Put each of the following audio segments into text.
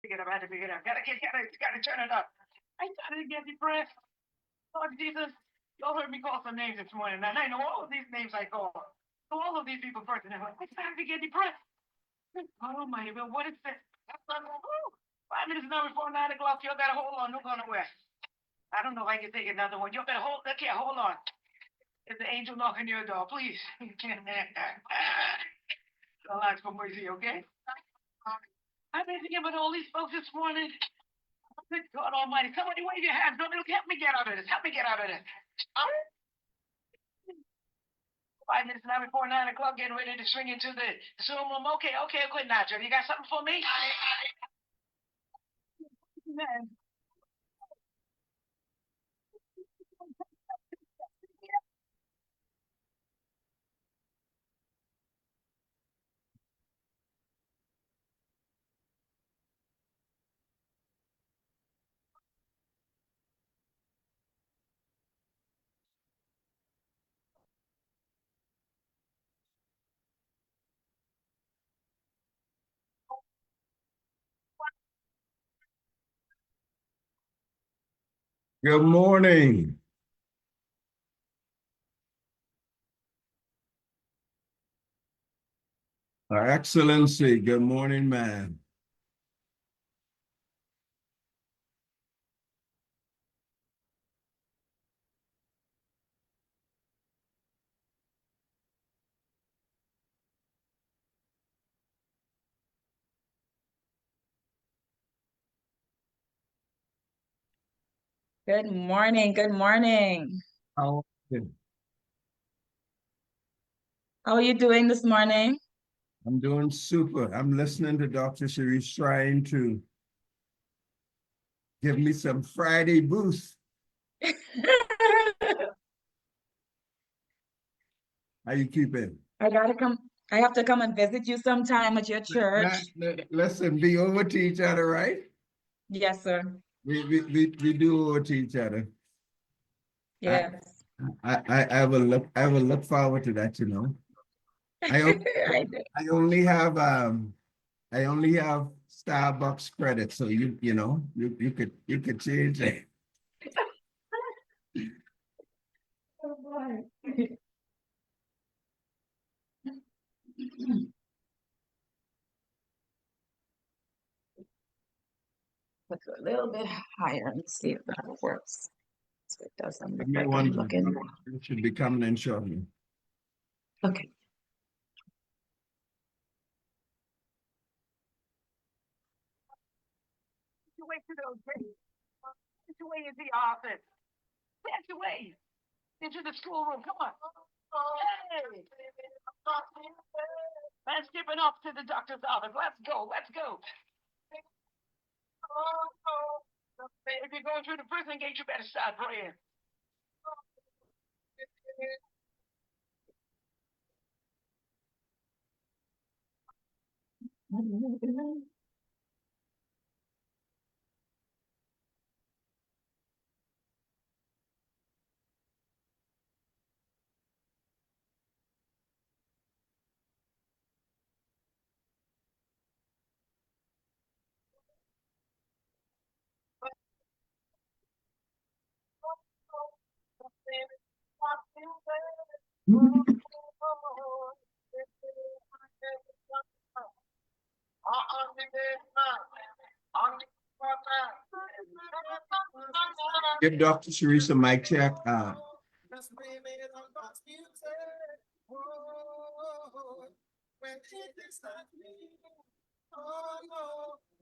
Pick it up, I had to pick it up. Gotta turn it up. I started to get depressed. Lord Jesus, y'all heard me call some names this morning, and I know all of these names I call. So all of these people first, and I'm like, I started to get depressed. God Almighty, well, what is this? That's not, woo, 5 minutes now before 9 o'clock. Y'all gotta hold on. Don't go nowhere. I don't know if I can take another one. Y'all better hold. Okay, hold on. There's an angel knocking your door. Please. I'll ask for mercy, okay? I've been thinking about all these folks this morning. Good God Almighty. Somebody wave your hands. Somebody help me get out of this. Help me get out of this. 5 minutes now before 9 o'clock, getting ready to swing into the Zoom room. Okay, Nacho. You got something for me? Man. Good morning. Excellency, good morning, man. Good morning. Good morning. How are you? How are you doing this morning? I'm doing super. I'm listening to Dr. Sharice trying to give me some Friday boost. How you keeping? I gotta come. I have to come and visit you sometime at your church. Listen, be over to each other, right? Yes, sir. We do over to each other. I, Yes. I will look forward to that, you know. I only, I do. I only have I only have Starbucks credit, so you know you could change it. Oh, boy. Let's go a little bit higher and see if that works. So it doesn't look Give me like I'm one. looking. It should be coming in shortly. Okay. Get your way to those gates. Get your way into the office. Get your way into the schoolroom. Come on. Hey. Man, skipping off to the doctor's office. Let's go. Let's go. If you're going through the prison gate, you better start praying. Give Dr. Sharice a mic check.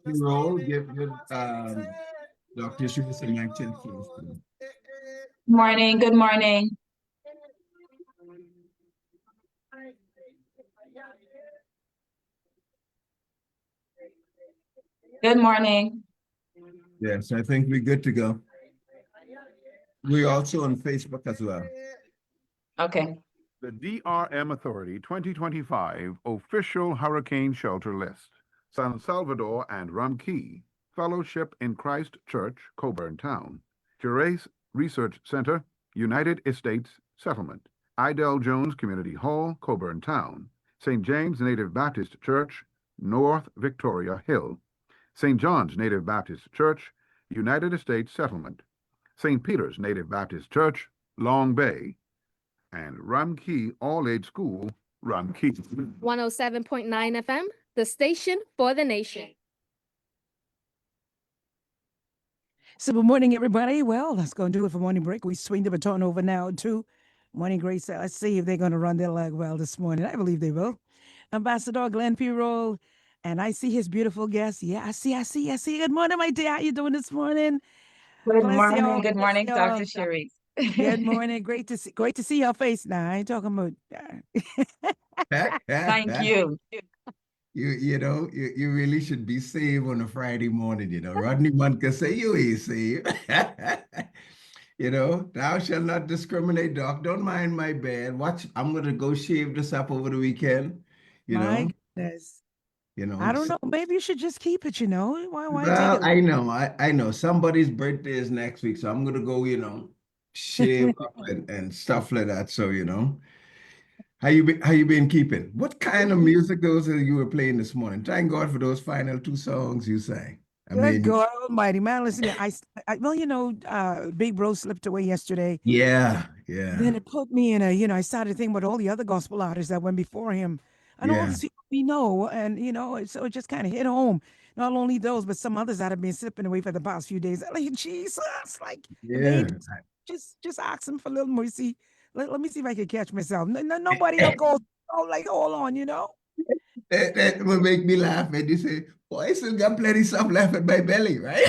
Roll. Give Dr. Sharice a mic check, please. Morning. Good morning. Good morning. Yes, I think we're good to go. We're also on Facebook as well. Okay. The DRM Authority 2025 Official Hurricane Shelter List. San Salvador and Rum Key, Fellowship in Christ Church, Coburn Town. Gerace Research Center, United Estates Settlement. Idell Jones Community Hall, Coburn Town. St. James Native Baptist Church, North Victoria Hill. St. John's Native Baptist Church, United States Settlement, St. Peter's Native Baptist Church, Long Bay, and Rum Key All-Age School, Rum Key. 107.9 FM, the station for the nation. So good morning, everybody. Well, that's going to do it for morning break. We swing the baton over now to Morning Grace. Let's see if they're going to run their leg well this morning. I believe they will. Ambassador Glenn P. Rolle, and I see his beautiful guest. Yeah, I see. Good morning, my dear. How you doing this morning? Good Bless morning, y'all, good bless morning, y'all. Dr. Sherry. Good morning. Great to see your face now. I ain't talking about Thank you. You know, you really should be saved on a Friday morning, you know. Rodney man can say you ain't saved. You know, thou shalt not discriminate, doc. Don't mind my bed. Watch, I'm gonna go shave this up over the weekend. You my know, goodness. you know. I don't know. Maybe you should just keep it, Why take Well, it? I know somebody's birthday is next week, so I'm gonna go, you know, shave up and stuff like that. So, you know, how you been keeping? What kind of music those are you were playing this morning? Thank God for those final two songs you sang. I Good mean, God Almighty, man. Listen, Big Bro slipped away yesterday. yeah, Then yeah, it put me in I started thinking about all the other gospel artists that went before him and all yeah. these people we know. And, so it just kind of hit home. Not only those, but some others that have been slipping away for the past few days. I'm like, Jesus, like, if they Yeah. just ask them for a little mercy. Let me see if I can catch myself. Nobody else goes, oh, like, hold on. That will make me laugh when you say, boy, I still got plenty stuff left in my belly, right?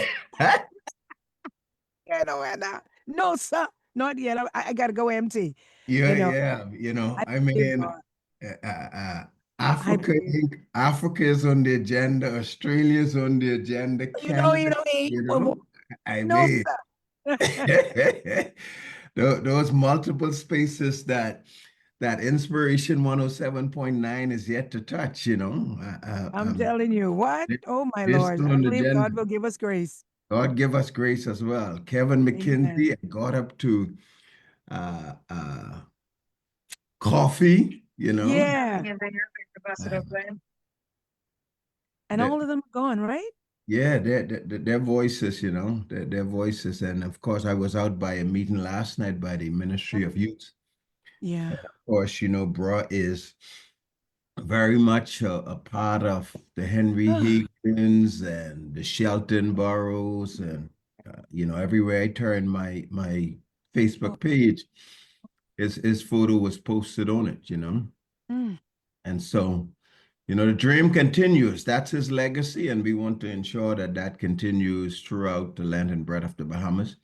And no, sir, not yet. I got to go empty. Yeah, You know, yeah. You know, I I believe mean, God. I Africa, believe. Africa is on the agenda, Australia is on the agenda, Canada, you know, I No, mean, sir. those multiple spaces that Inspiration 107.9 is yet to touch, you know. I'm telling you, what? Oh, my They're Lord. still I on the believe agenda. God will give us grace. God give us grace as well. Kevin Amen. McKinsey got up to uh, uh, coffee, you know. Yeah. Uh, And that, all of them are gone, right? yeah, their voices, you know, their voices. And of course, I was out by a meeting last night by the Ministry of Youth. Yeah. Of course, you know, Bra is very much a part of the Henry Higgins and the Shelton Burrows, and you know, everywhere I turn my Oh, Facebook page, his photo was posted on it, you know. mm. And so, you know, the dream continues. That's his legacy, and we want to ensure that that continues throughout the land and breadth of the Bahamas.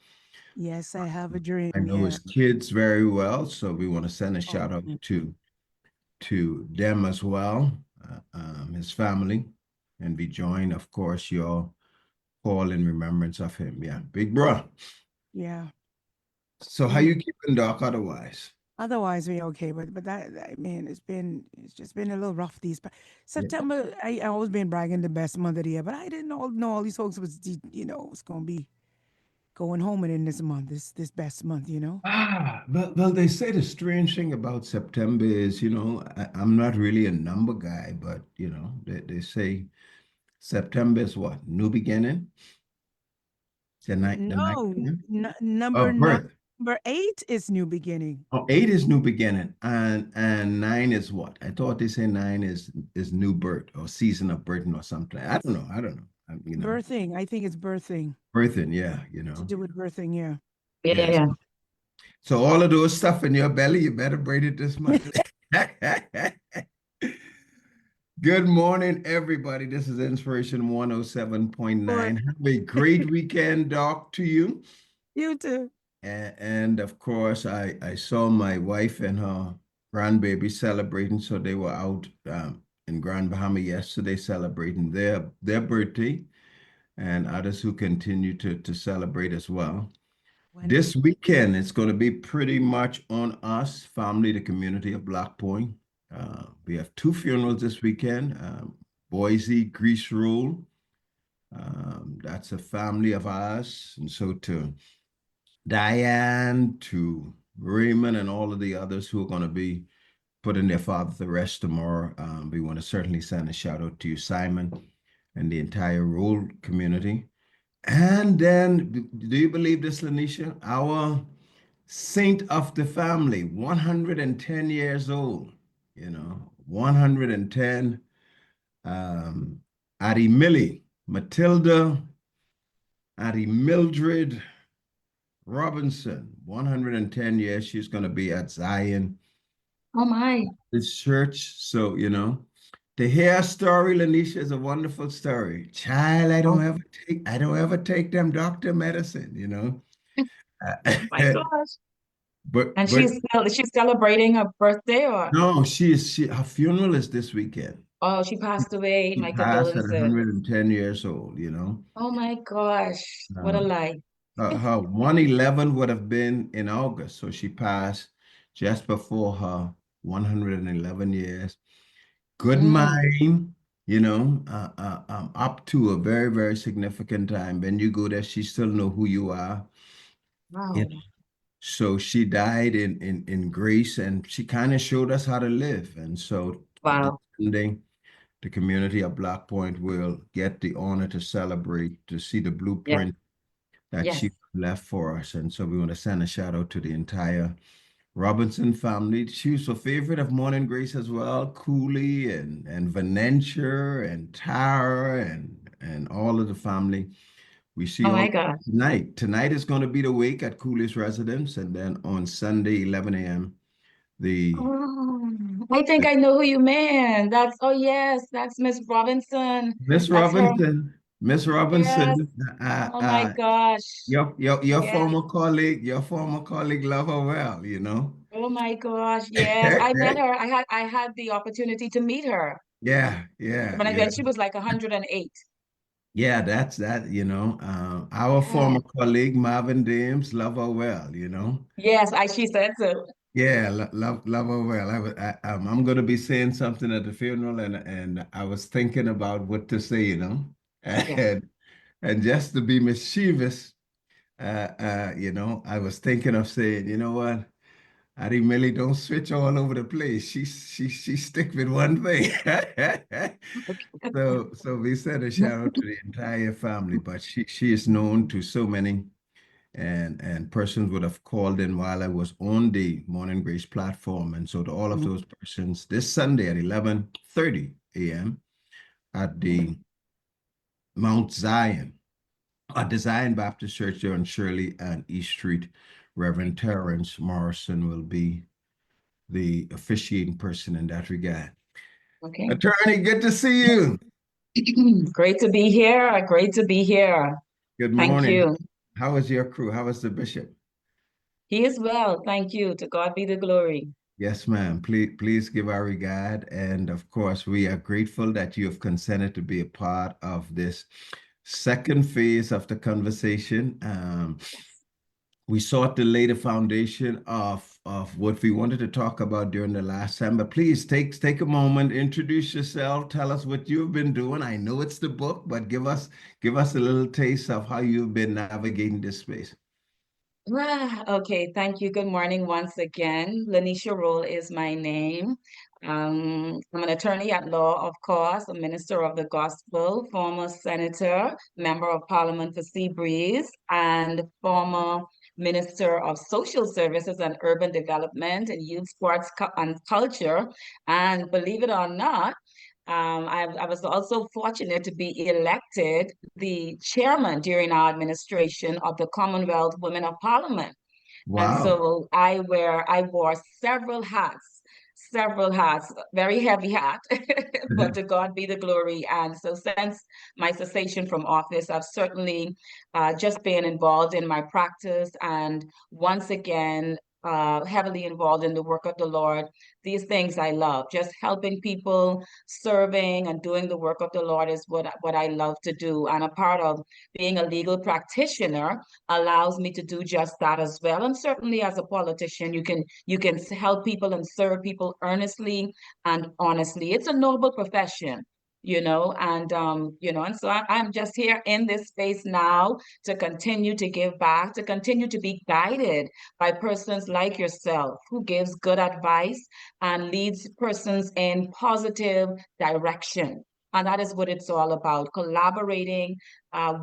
Yes, I have a I dream. know Yeah. his kids very well, so we want to send a Oh, shout out mm. to them as well, his family, and we join, of course, your call in remembrance of him. Yeah, big bro. Yeah. So how Mm. you keeping, Doc? Otherwise, Otherwise, we're okay. But I mean, it's just been a little rough yeah. September. I always been bragging the best month of the year, but I didn't know all these folks was going to be going home in this month, this best month. Well, they say the strange thing about September is, you know, I'm not really a number guy, but you know, they say September is what? New beginning? The night No, time number of nine, birth. number 8 is new beginning. Oh, 8 is new beginning, and 9 is what? I thought they say 9 is new birth or season of birthing or something. I don't know. I don't know. You know, Birthing. I think it's birthing birthing. Yeah, you to know. do with birthing. Yeah. Yes. Yeah. So all of those stuff in your belly, you better braid it this month. Good morning, everybody. This is Inspiration Or 107.9. Have a great weekend, Doc, to you. you too. And of course, I saw my wife and her grandbaby celebrating. So they were out in Grand Bahama yesterday celebrating their birthday, and others who continue to celebrate as well. This Wonderful. weekend, it's going to be pretty much on us, family, the community of Black Point. We have two funerals this weekend. Boise Grease Roll. That's a family of ours. And so to Diane, to Raymond, and all of the others who are going to be putting their father to rest tomorrow, we want to certainly send a shout out to you, Simon. and the entire Rolle community. And then, do you believe this, Lanisha? Our saint of the family, 110 years old, 110. Addie Millie, Matilda, Addie Mildred Robinson, 110 years. She's going to be at Zion, Oh my. this church. So, to hear a story, Lanisha, is a wonderful story. Child, Oh I don't ever take them doctor medicine. my gosh. And But she's celebrating her birthday, or no, her funeral is this weekend. oh, she passed away. She My passed at condolences. 110 years old. Oh my gosh. What a Um, life. her 111 would have been in August, so she passed just before her 111 years. Good Mm, mind, up to a very, very significant time. When you go there, she still know who you are. You wow. So she died in grace, and she kind of showed us how to live. And so this Wow. Sunday, the community of Black Point will get the honor to celebrate, to see the Yes. blueprint that Yes. she left for us. And so we want to send a shout out to the entire Robinson family. She was a favorite of Morning Grace as well. Cooley and Venentia and Tara and all of the family. We see Oh all my gosh. tonight. Tonight is going to be the wake at Cooley's residence, and then on Sunday, 11 a.m. the Oh, I think I know who you mean. Oh yes, that's Miss Robinson. Miss That's her. Robinson, Miss Yes. Robinson, Oh my gosh. your Yes. former colleague love her well. Oh my gosh. Yes. I met her. I had the opportunity to meet her. Yeah, yeah, When I yeah. said she was like 108. Yeah, that's that. Our Yeah. former colleague Marvin Dames love her well. Yes, she said so. Yeah, love her well. I'm going to be saying something at the funeral, and I was thinking about what to say. Yes. And just to be mischievous, I was thinking of saying, you know what? Addie Millie don't switch all over the place. She stick with one thing. So we send a shout out to the entire family, but she is known to so many, and persons would have called in while I was on the Morning Grace platform. And so to all of Mhm. those persons, this Sunday at 11:30 a.m. at the Mount Zion, at the Zion Baptist Church there on Shirley and East Street, Reverend Terrence Morrison will be the officiating person in that regard. Okay. Attorney, good to see you. Great to be here. Great to be here. Good Thank morning. you. How is your crew? How is the bishop? He is well. Thank you. To God be the glory. Yes, ma'am. Please give our regard. And of course, we are grateful that you have consented to be a part of this second phase of the conversation. We sought to lay the foundation of what we wanted to talk about during the last time. But please take a moment, introduce yourself, tell us what you've been doing. I know it's the book, but give us a little taste of how you've been navigating this space. Okay, thank you. Good morning once again. Lanisha Rolle is my name. I'm an attorney at law, of course, a minister of the gospel, former senator, member of parliament for Seabreeze, and former minister of social services and urban development and youth sports and culture. And believe it or not, I was also fortunate to be elected the chairman during our administration of the Commonwealth Women of Parliament. And Wow. so I wore several hats, very heavy hat, but to God be the glory. And so since my cessation from office, I've certainly just been involved in my practice and once again, heavily involved in the work of the Lord. These things I love, just helping people, serving and doing the work of the Lord is what I love to do. And a part of being a legal practitioner allows me to do just that as well. And certainly as a politician, you can help people and serve people earnestly and honestly. It's a noble profession, and so I'm just here in this space now to continue to give back, to continue to be guided by persons like yourself who gives good advice and leads persons in positive direction. And that is what it's all about, collaborating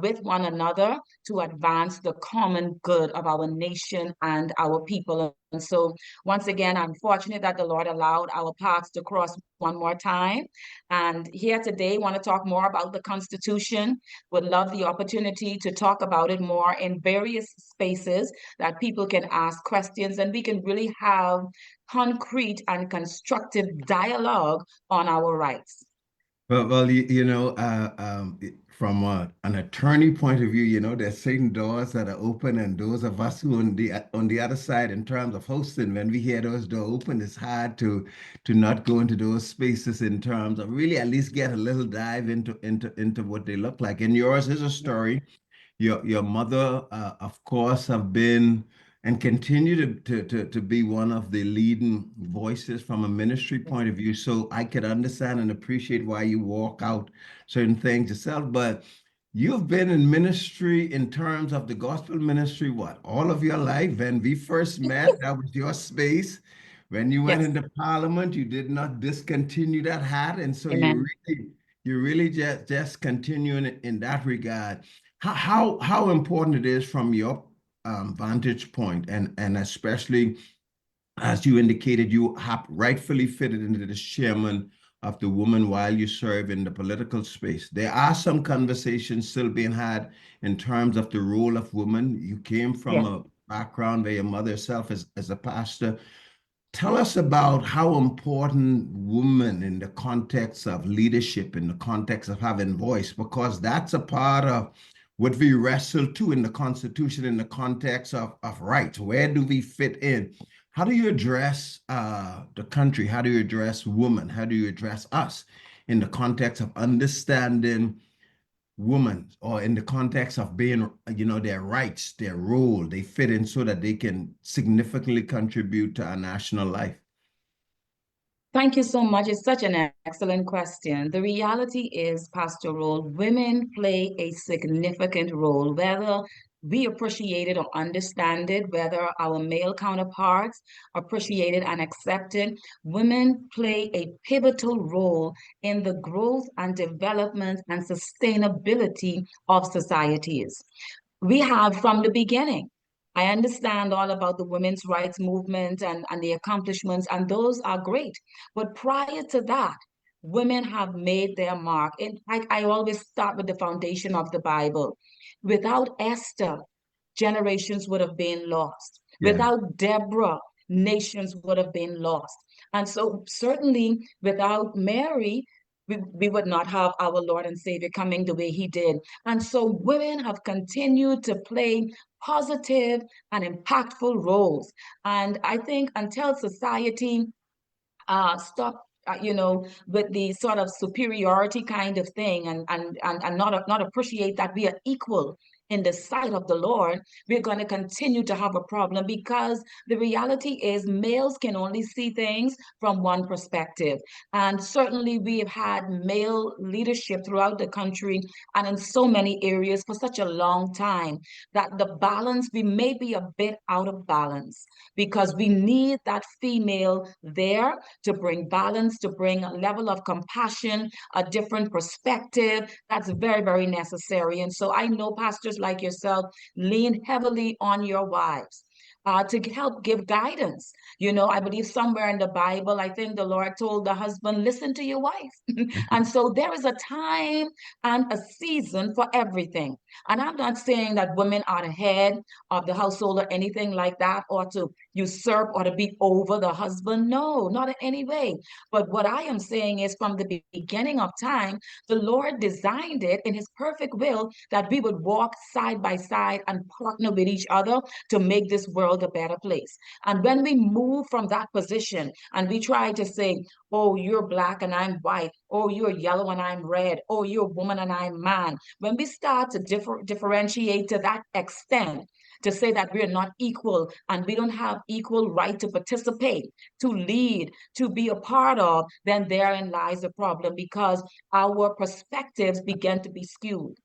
with one another to advance the common good of our nation and our people. And so, once again, I'm fortunate that the Lord allowed our paths to cross one more time. And here today, want to talk more about the Constitution. Would love the opportunity to talk about it more in various spaces that people can ask questions and we can really have concrete and constructive dialogue on our rights. Well, from an attorney point of view, there's certain doors that are open, and those of us who on the other side, in terms of hosting, when we hear those doors open, it's hard to not go into those spaces in terms of really at least get a little dive into what they look like. And yours is a story. Your mother, of course, have been and continue to be one of the leading voices from a ministry point of view. So I could understand and appreciate why you walk out certain things yourself. But you've been in ministry in terms of the gospel ministry, what, all of your life? When we first met, that was your space. When you went Yes. into Parliament, you did not discontinue that hat. And so Amen. you really just continuing in that regard. How important it is from your vantage point, and especially as you indicated, you have rightfully fitted into the chairman of the woman while you serve in the political space. There are some conversations still being had in terms of the role of women. You came from a background where your mother herself is as a pastor. Tell us about how important women in the context of leadership, in the context of having voice, because that's a part of what we wrestle to in the Constitution, in the context of rights. Where do we fit in? How do you address the country? How do you address women? How do you address us in the context of understanding women, or in the context of being, their rights, their role, they fit in so that they can significantly contribute to our national life? Thank you so much. It's such an excellent question. The reality is, Pastor Rolle, women play a significant role, whether we appreciate it or understand it, whether our male counterparts appreciate it and accept it. Women play a pivotal role in the growth and development and sustainability of societies. We have from the beginning. I understand all about the women's rights movement and the accomplishments, and those are great. But prior to that, women have made their mark. I always start with the foundation of the Bible. Without Esther, generations would have been lost. Yeah. Without Deborah, nations would have been lost. And so, certainly, without Mary, we would not have our Lord and Savior coming the way he did. And so women have continued to play positive and impactful roles. And I think until society stop with the sort of superiority kind of thing, and not appreciate that we are equal in the sight of the Lord, we're going to continue to have a problem, because the reality is males can only see things from one perspective. And certainly we have had male leadership throughout the country and in so many areas for such a long time that the balance, we may be a bit out of balance, because we need that female there to bring balance, to bring a level of compassion, a different perspective. That's very, very necessary. And so I know pastors like yourself lean heavily on your wives to help give guidance. I believe somewhere in the Bible, I think the Lord told the husband, listen to your wife. And so there is a time and a season for everything. And I'm not saying that women are the head of the household or anything like that, or to usurp or to be over the husband. No, not in any way. But what I am saying is, from the beginning of time, the Lord designed it in his perfect will that we would walk side by side and partner with each other to make this world a better place. And when we move from that position and we try to say, oh, you're black and I'm white, oh, you're yellow and I'm red, oh, you're woman and I'm man, when we start to differentiate to that extent, to say that we're not equal and we don't have equal right to participate, to lead, to be a part of, then therein lies the problem, because our perspectives begin to be skewed.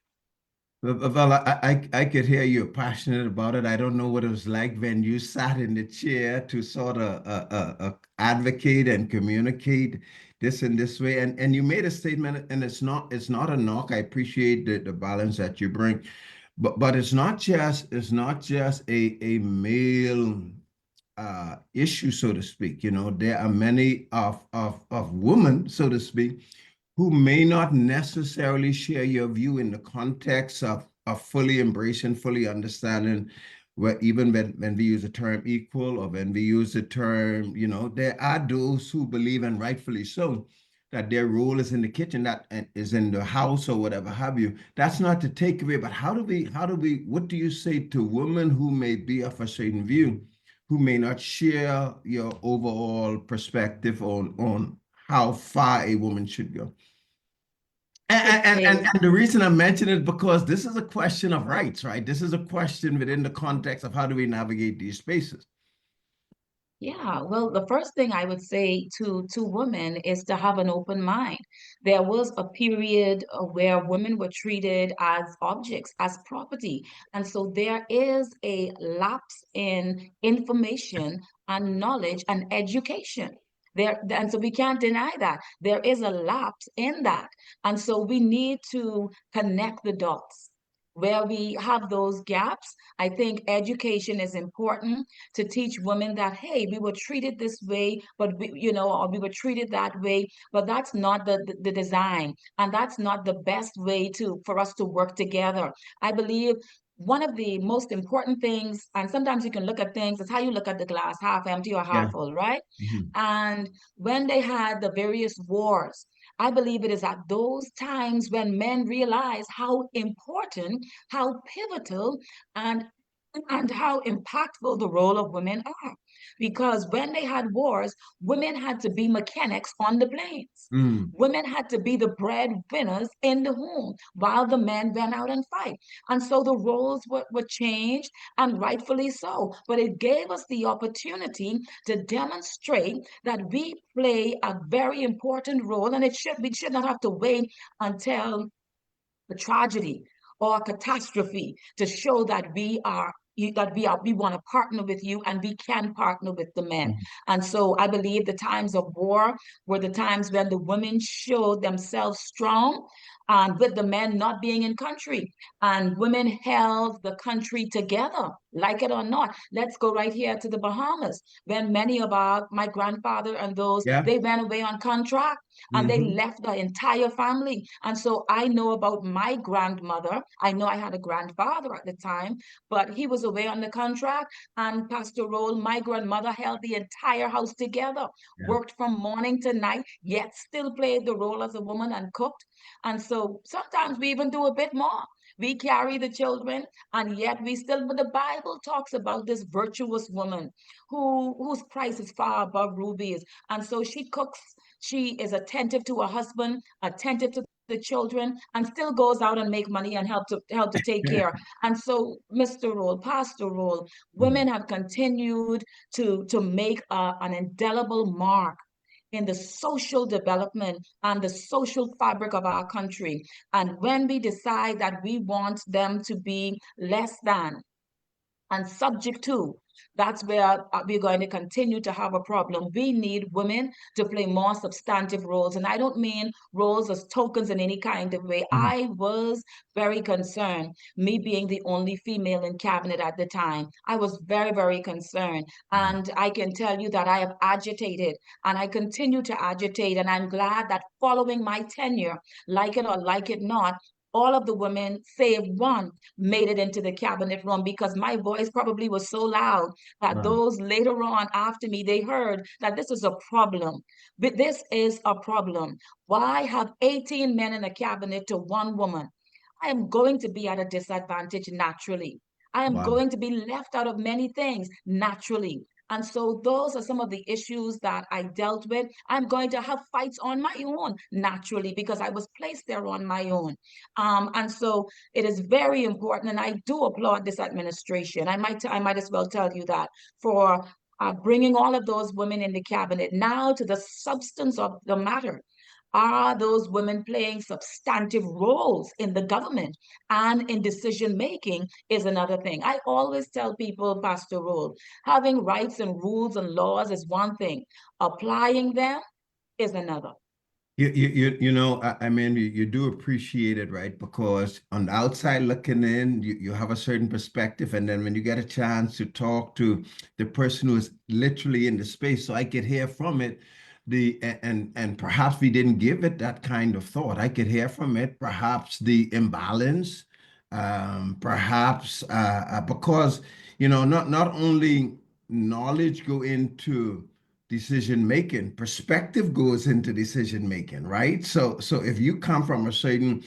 Well, I could hear you're passionate about it. I don't know what it was like when you sat in the chair to sort of advocate and communicate this in this way. And you made a statement, and it's not a knock. I appreciate the balance that you bring, but it's not just a male issue, so to speak. You know, there are many of women, so to speak, who may not necessarily share your view in the context of fully embracing, fully understanding, where even when we use the term equal or when we use the term, there are those who believe, and rightfully so, that their role is in the kitchen, that is in the house or whatever have you. That's not to take away, but what do you say to women who may be of a certain view, who may not share your overall perspective on how far a woman should go? And the reason I mention it because this is a question of rights, right? This is a question within the context of how do we navigate these spaces. Yeah, well, the first thing I would say to women is to have an open mind. There was a period where women were treated as objects, as property. And so there is a lapse in information and knowledge and education. And so we can't deny that. There is a lapse in that. And so we need to connect the dots. Where we have those gaps, I think education is important to teach women that, hey, we were treated this way, but or we were treated that way, but that's not the design, and that's not the best way for us to work together. I believe one of the most important things, and sometimes you can look at things, is how you look at the glass, half empty or half Yeah. full, right? Mhm. And when they had the various wars, I believe it is at those times when men realize how important, how pivotal, and how impactful the role of women are. Because when they had wars, women had to be mechanics on the planes. Mm. Women had to be the breadwinners in the home while the men went out and fight. And so the roles were changed, and rightfully so. But it gave us the opportunity to demonstrate that we play a very important role, and we should not have to wait until the tragedy or catastrophe to show that we want to partner with you, and we can partner with the men. Mhm. And so I believe the times of war were the times when the women showed themselves strong, and with the men not being in country, and women held the country together, like it or not. Let's go right here to the Bahamas, when many of my grandfather and those, Yeah. they went away on contract, and they Mhm. left the entire family. And so I know about my grandmother. I know I had a grandfather at the time, but he was away on the contract. And Pastor Roll, my grandmother held the entire house together, Yeah. worked from morning to night, yet still played the role as a woman and cooked. And so sometimes we even do a bit more. We carry the children, and yet but the Bible talks about this virtuous woman whose price is far above rubies. And so she cooks, she is attentive to her husband, attentive to the children, and still goes out and make money and help to take care. And so, Mr. Roll, Pastor Roll, women Mhm. have continued to make an indelible mark in the social development and the social fabric of our country. And when we decide that we want them to be less than and subject to, that's where we're going to continue to have a problem. We need women to play more substantive roles. And I don't mean roles as tokens in any kind of way. Mhm. I was very concerned, me being the only female in cabinet at the time. I was very, very concerned. Mhm. And I can tell you that I have agitated, and I continue to agitate. And I'm glad that following my tenure, like it or like it not, all of the women, save one, made it into the cabinet room, because my voice probably was so loud that Wow. those later on after me, they heard that this is a problem. But this is a problem. Why have 18 men in a cabinet to one woman? I am going to be at a disadvantage naturally. I am Wow. going to be left out of many things naturally. And so those are some of the issues that I dealt with. I'm going to have fights on my own naturally, because I was placed there on my own. And so it is very important, and I do applaud this administration. I might as well tell you that, for bringing all of those women in the cabinet. Now to the substance of the matter. Are those women playing substantive roles in the government and in decision making is another thing. I always tell people, Pastor Rolle, having rights and rules and laws is one thing. Applying them is another. You know, I mean, you do appreciate it, right? Because on the outside looking in, you have a certain perspective. And then when you get a chance to talk to the person who is literally in the space, so I could hear from it, and perhaps we didn't give it that kind of thought. I could hear from it, perhaps the imbalance, perhaps because, you know, not only knowledge go into decision making, perspective goes into decision making, right? So if you come from a certain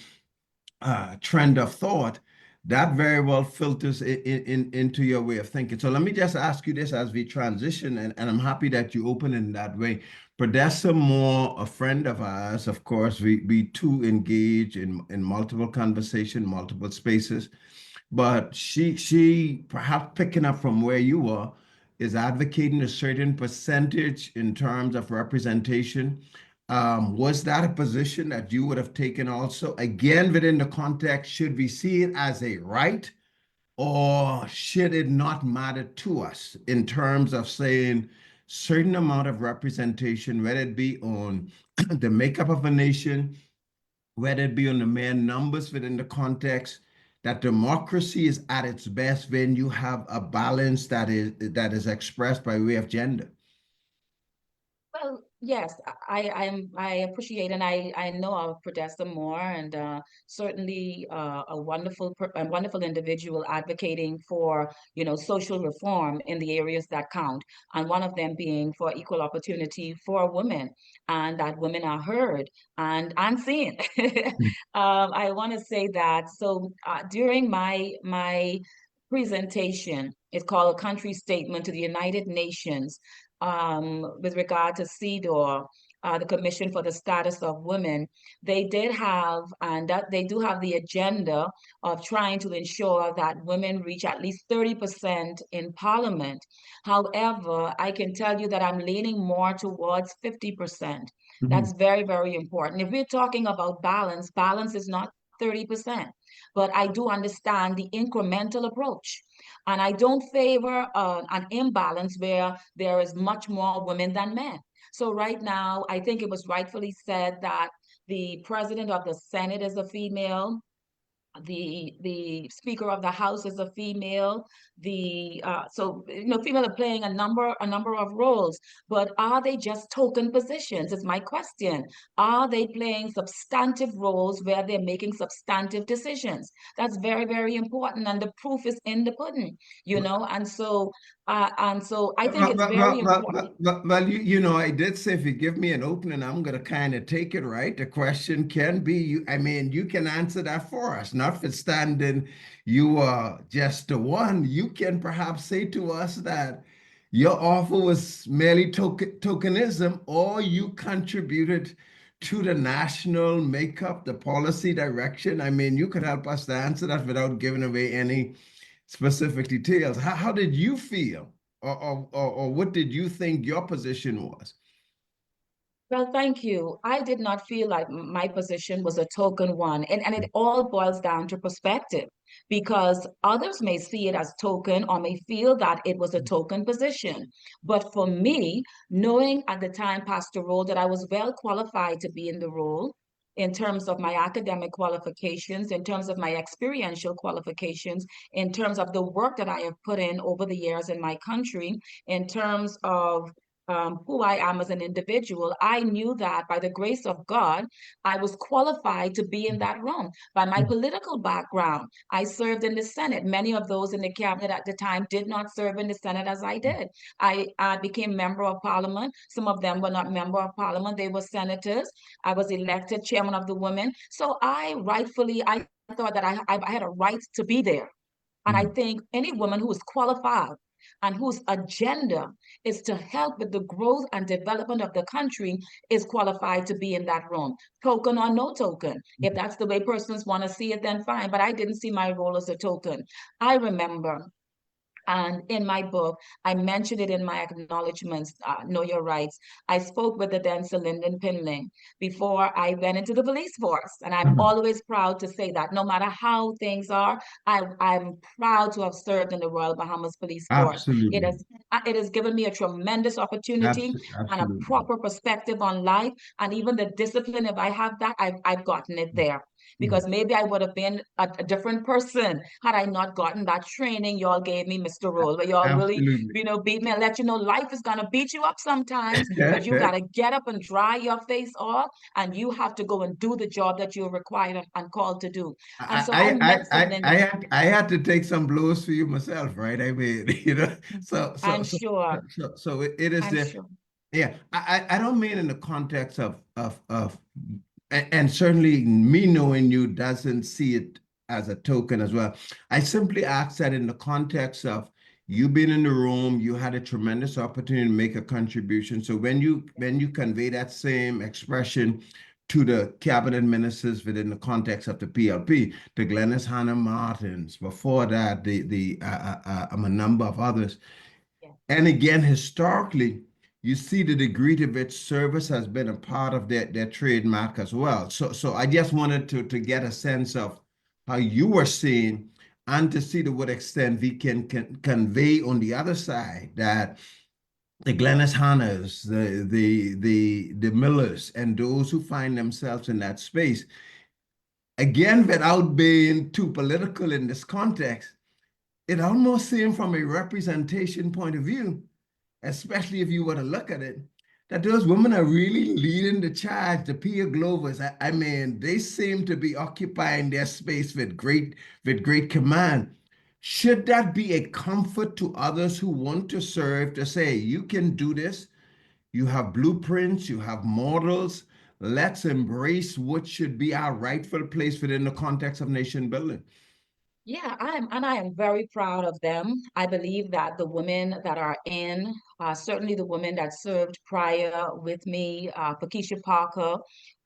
trend of thought, that very well filters into your way of thinking. So let me just ask you this as we transition, and I'm happy that you open in that way. Podesta Moore, a friend of ours, of course, we too engage in multiple conversation, multiple spaces, but she perhaps picking up from where you are is advocating a certain percentage in terms of representation. Was that a position that you would have taken also? Again, within the context, should we see it as a right, or should it not matter to us in terms of saying certain amount of representation, whether it be on the makeup of a nation, whether it be on the mere numbers within the context, that democracy is at its best when you have a balance that is expressed by way of gender. Well, yes, I appreciate, and I know of Podesta Moore, and certainly a wonderful individual advocating for, you know, social reform in the areas that count, and one of them being for equal opportunity for women, and that women are heard and seen. I want to say that. So during my presentation, it's called a country statement to the United Nations, with regard to CEDAW, the Commission for the Status of Women. They did have, and that they do have the agenda of trying to ensure that women reach at least 30% in Parliament. However, I can tell you that I'm leaning more towards 50%. That's very, very important. If we're talking about balance, balance is not 30%, but I do understand the incremental approach. And I don't favor an imbalance where there is much more women than men. So right now, I think it was rightfully said that the president of the Senate is a female, the Speaker of the House is a female. So you know, female are playing a number of roles, but are they just token positions? Is my question. Are they playing substantive roles where they're making substantive decisions? That's very, very important, and the proof is in the pudding, you know. And so I think it's very important. Well, you know, I did say if you give me an opening, I'm going to kind of take it, right? The question can be, I mean, you can answer that for us. Notwithstanding you are just the one, you can perhaps say to us that your offer was merely tokenism, or you contributed to the national makeup, the policy direction. I mean, you could help us to answer that without giving away any specific details. How did you feel, or what did you think your position was? Well, thank you. I did not feel like my position was a token one. And it all boils down to perspective, because others may see it as token or may feel that it was a token position. But for me, knowing at the time, Pastor Rolle, that I was well qualified to be in the role in terms of my academic qualifications, in terms of my experiential qualifications, in terms of the work that I have put in over the years in my country, in terms of who I am as an individual, I knew that by the grace of God, I was qualified to be in that room. By my political background, I served in the Senate. Many of those in the cabinet at the time did not serve in the Senate as I did. I became member of parliament. Some of them were not member of parliament. They were senators. I was elected chairman of the women. So I thought that I had a right to be there. And I think any woman who is qualified and whose agenda is to help with the growth and development of the country is qualified to be in that room, token or no token. If that's the way persons want to see it, then fine. But I didn't see my role as a token. I remember And in my book, I mentioned it in my acknowledgements, Know Your Rights. I spoke with the then Sir Lyndon Pinling before I went into the police force. And I'm always proud to say that no matter how things are, I'm proud to have served in the Royal Bahamas Police Force. Absolutely. It has given me a tremendous opportunity and a Absolutely. proper perspective on life. And even the discipline, if I have that, I've gotten it there. Because maybe I would have been a different person had I not gotten that training y'all gave me, Mr. Roll, where y'all really, Absolutely. beat me and let you know life is gonna beat you up sometimes, but you gotta get up and dry your face off, and you have to go and do the job that you're required and called to do. And so I met Lyndon. I had to take some blows for you myself, right? I mean, you know, I'm sure. so it is I'm there. sure. Yeah, I don't mean in the context and certainly me knowing you doesn't see it as a token as well. I simply ask that in the context of you being in the room, you had a tremendous opportunity to make a contribution. So when you convey that same expression to the cabinet ministers within the context of the PLP, the Glennis Hannah Martins, before that, a number of others. Yeah. And again, historically, you see the degree to which service has been a part of their trademark as well. So I just wanted to get a sense of how you were seeing and to see to what extent we can convey on the other side that the Glennis Hannas, the Millers, and those who find themselves in that space, again, without being too political in this context, it almost seemed from a representation point of view, especially if you were to look at it, that those women are really leading the charge, the Pia Glovers. I mean, they seem to be occupying their space with great command. Should that be a comfort to others who want to serve to say, you can do this, you have blueprints, you have models, let's embrace what should be our rightful place within the context of nation building? Yeah, I am very proud of them. I believe that the women that are in, certainly the women that served prior with me, Pakeisha Parker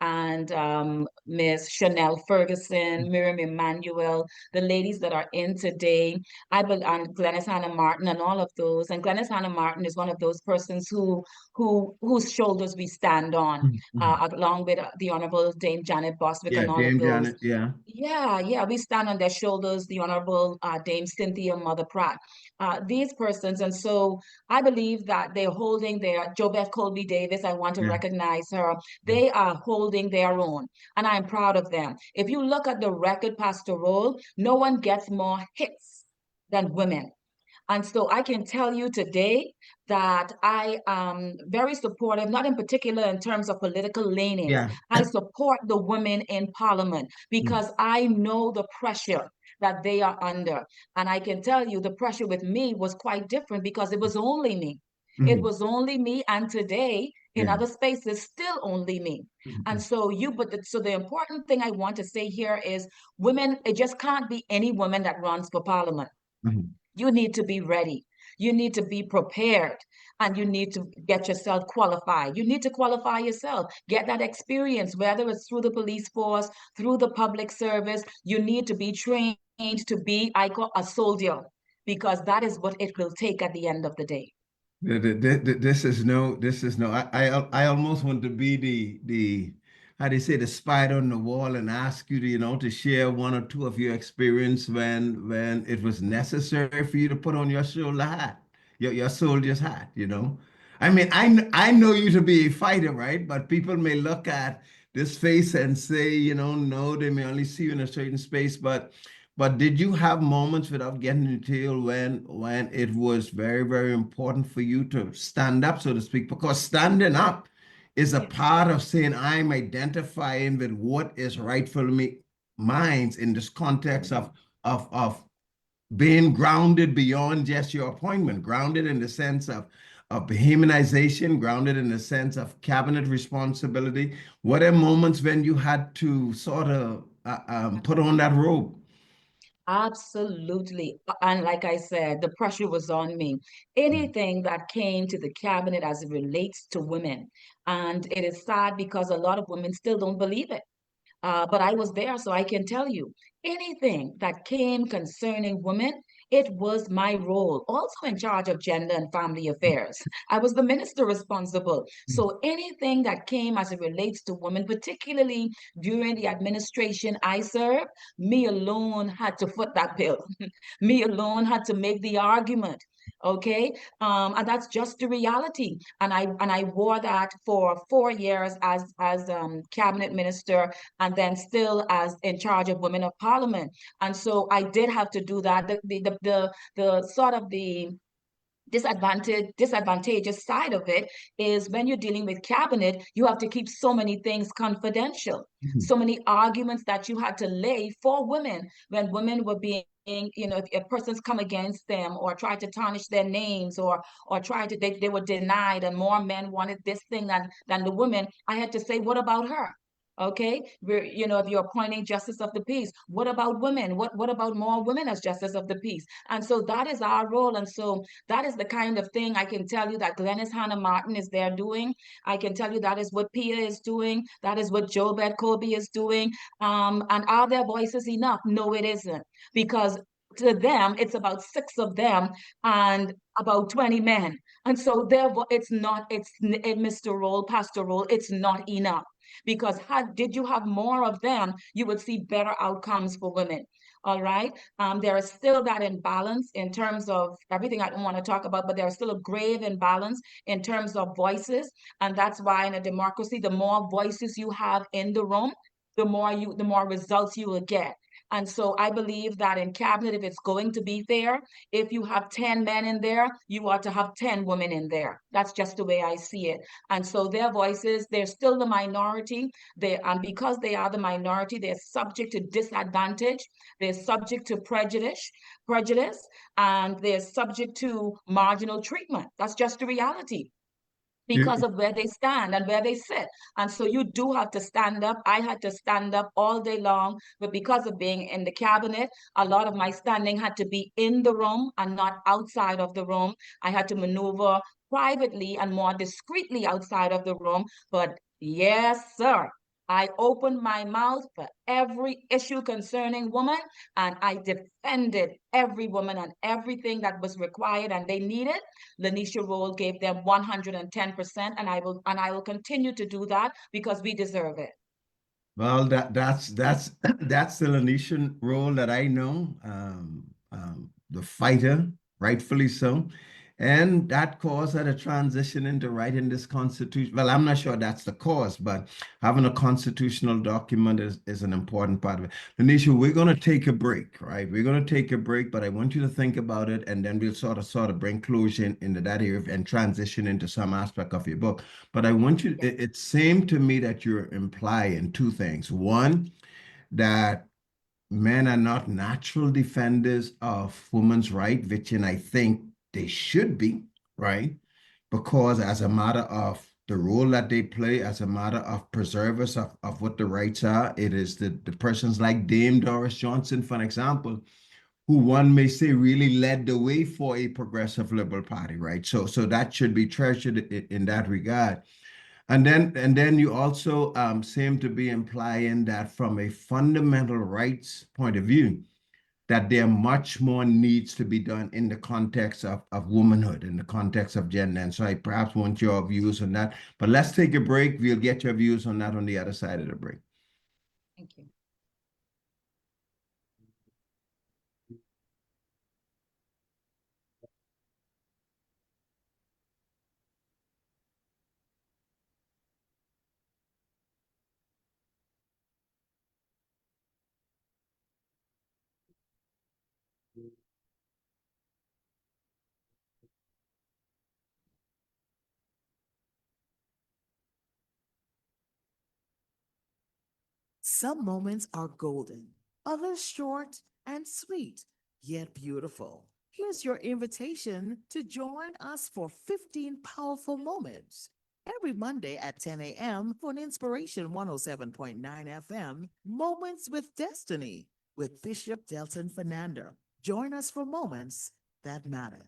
and Miss Chanel Ferguson, Miriam Emanuel, the ladies that are in today, and Glennis Hannah Martin and all of those. And Glennis Hannah Martin is one of those persons whose shoulders we stand on, along with the Honorable Dame Janet Bostwick Yeah, and all of Dame those. Janet, yeah. Yeah, we stand on their shoulders, the Honorable Dame Cynthia Mother Pratt, these persons. And so I believe that they're holding their, Jobeth Colby Davis, I want to Yeah. recognize her. They are holding their own, and I'm proud of them. If you look at the record, Pastor Roll, no one gets more hits than women. And so I can tell you today that I am very supportive, not in particular in terms of political leanings. Yeah. I support the women in parliament because I know the pressure that they are under. And I can tell you the pressure with me was quite different because it was only me. It was only me, and today in Yeah. other spaces, still only me. And so so the important thing I want to say here is women, it just can't be any woman that runs for parliament. You need to be ready. You need to be prepared, and you need to get yourself qualified. You need to qualify yourself, get that experience, whether it's through the police force, through the public service. You need to be trained to be, I call, a soldier, because that is what it will take at the end of the day. This is no. I almost want to be the how do you say, the spider on the wall and ask you to, to share one or two of your experience when it was necessary for you to put on your shoulder hat, your soldier's hat. I mean, I know you to be a fighter, right? But people may look at this face and say, no, they may only see you in a certain space, but did you have moments, without getting into detail, when it was very, very important for you to stand up, so to speak? Because standing up is a part of saying, I'm identifying with what is rightfully mine in this context of being grounded beyond just your appointment, grounded in the sense of humanization, grounded in the sense of cabinet responsibility. What are moments when you had to sort of put on that robe? Absolutely. And like I said, the pressure was on me. Anything that came to the cabinet as it relates to women. And it is sad because a lot of women still don't believe it. But I was there, so I can tell you anything that came concerning women, It was my role, also in charge of gender and family affairs. I was the minister responsible. So anything that came as it relates to women, particularly during the administration I served, me alone had to foot that bill. Me alone had to make the argument. Okay, and that's just the reality. And I wore that for 4 years as cabinet minister, and then still as in charge of women of parliament. And so I did have to do that. The sort of the disadvantageous side of it is when you're dealing with cabinet, you have to keep so many things confidential, so many arguments that you had to lay for women when women were being, if persons come against them or try to tarnish their names, or try to, they were denied, and more men wanted this thing than the women. I had to say, what about her? Okay, if you're appointing justice of the peace, what about women? What about more women as justice of the peace? And so that is our role. And so that is the kind of thing I can tell you that Glennis Hannah Martin is there doing. I can tell you that is what Pia is doing. That is what Jobed Kobe is doing. And are their voices enough? No, it isn't. Because to them, it's about 6 of them and about 20 men. And so it's not, Mr. Roll, Pastor Roll, it's not enough. Because did you have more of them, you would see better outcomes for women. All right. There is still that imbalance in terms of everything I don't want to talk about, but there's still a grave imbalance in terms of voices. And that's why in a democracy, the more voices you have in the room, the more results you will get. And so I believe that in cabinet, if it's going to be fair, if you have 10 men in there, you ought to have 10 women in there. That's just the way I see it. And so their voices, they're still the minority. And because they are the minority, they're subject to disadvantage. They're subject to prejudice, and they're subject to marginal treatment. That's just the reality, because of where they stand and where they sit. And so you do have to stand up. I had to stand up all day long, but because of being in the cabinet, a lot of my standing had to be in the room and not outside of the room. I had to maneuver privately and more discreetly outside of the room. But yes, sir, I opened my mouth for every issue concerning women, and I defended every woman and everything that was required and they needed. Lanisha Roll gave them 110%, and I will continue to do that because we deserve it. Well, that's that's the Lanisha role that I know, the fighter, rightfully so, and that cause had a transition into writing this constitution. Well, I'm not sure that's the cause, but having a constitutional document is an important part of it. Lanisha, we're going to take a break, right? We're going to take a break, but I want you to think about it, and then we'll sort of bring closure into that area and transition into some aspect of your book. But I want you, it seemed to me that you're implying two things. One, that men are not natural defenders of women's rights, which and I think they should be, right? Because as a matter of the role that they play, as a matter of preservers of what the rights are, it is the persons like Dame Doris Johnson, for example, who one may say really led the way for a progressive liberal party, right? So that should be treasured in that regard. And then you also seem to be implying that from a fundamental rights point of view, that there much more needs to be done in the context of womanhood, in the context of gender. And so I perhaps want your views on that. But let's take a break. We'll get your views on that on the other side of the break. Thank you. Some moments are golden, others short and sweet, yet beautiful. Here's your invitation to join us for 15 powerful moments. Every Monday at 10 a.m. for an Inspiration 107.9 FM, Moments with Destiny with Bishop Delton Fernando. Join us for moments that matter.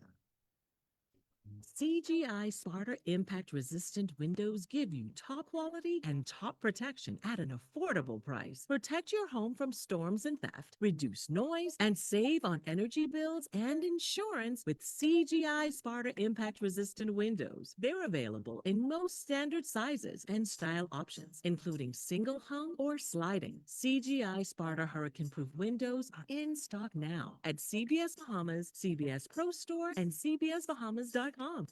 CGI Sparta Impact Resistant windows give you top quality and top protection at an affordable price. Protect your home from storms and theft, reduce noise, and save on energy bills and insurance with CGI Sparta Impact Resistant windows. They're available in most standard sizes and style options, including single hung or sliding. CGI Sparta Hurricane Proof windows are in stock now at CBS Bahamas, CBS Pro Store, and CBSBahamas.com.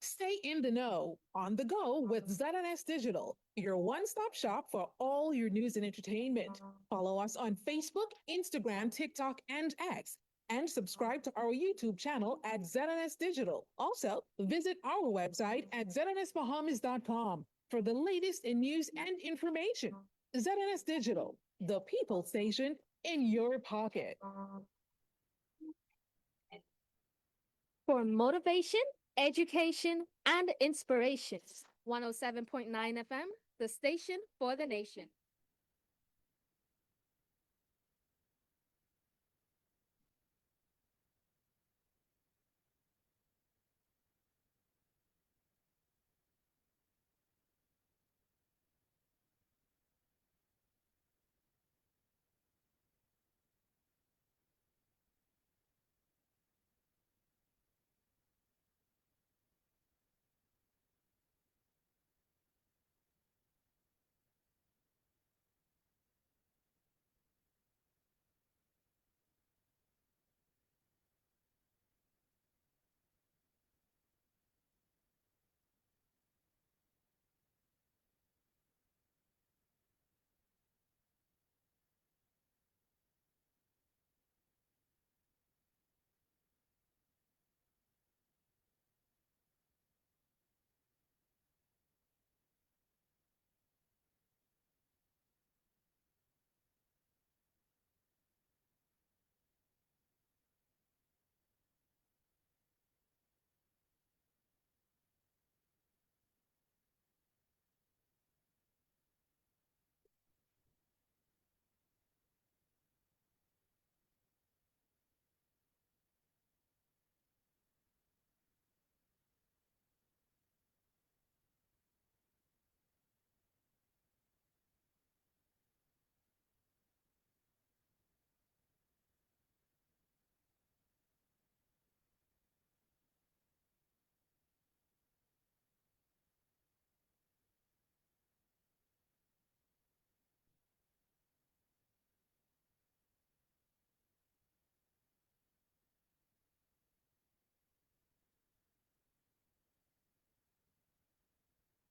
Stay in the know, on the go with ZNS Digital, your one-stop shop for all your news and entertainment. Follow us on Facebook, Instagram, TikTok, and X, and subscribe to our YouTube channel at ZNS Digital. Also, visit our website at ZNSBahamas.com for the latest in news and information. ZNS Digital, the people station in your pocket. For motivation, education, and inspiration. 107.9 FM, the station for the nation.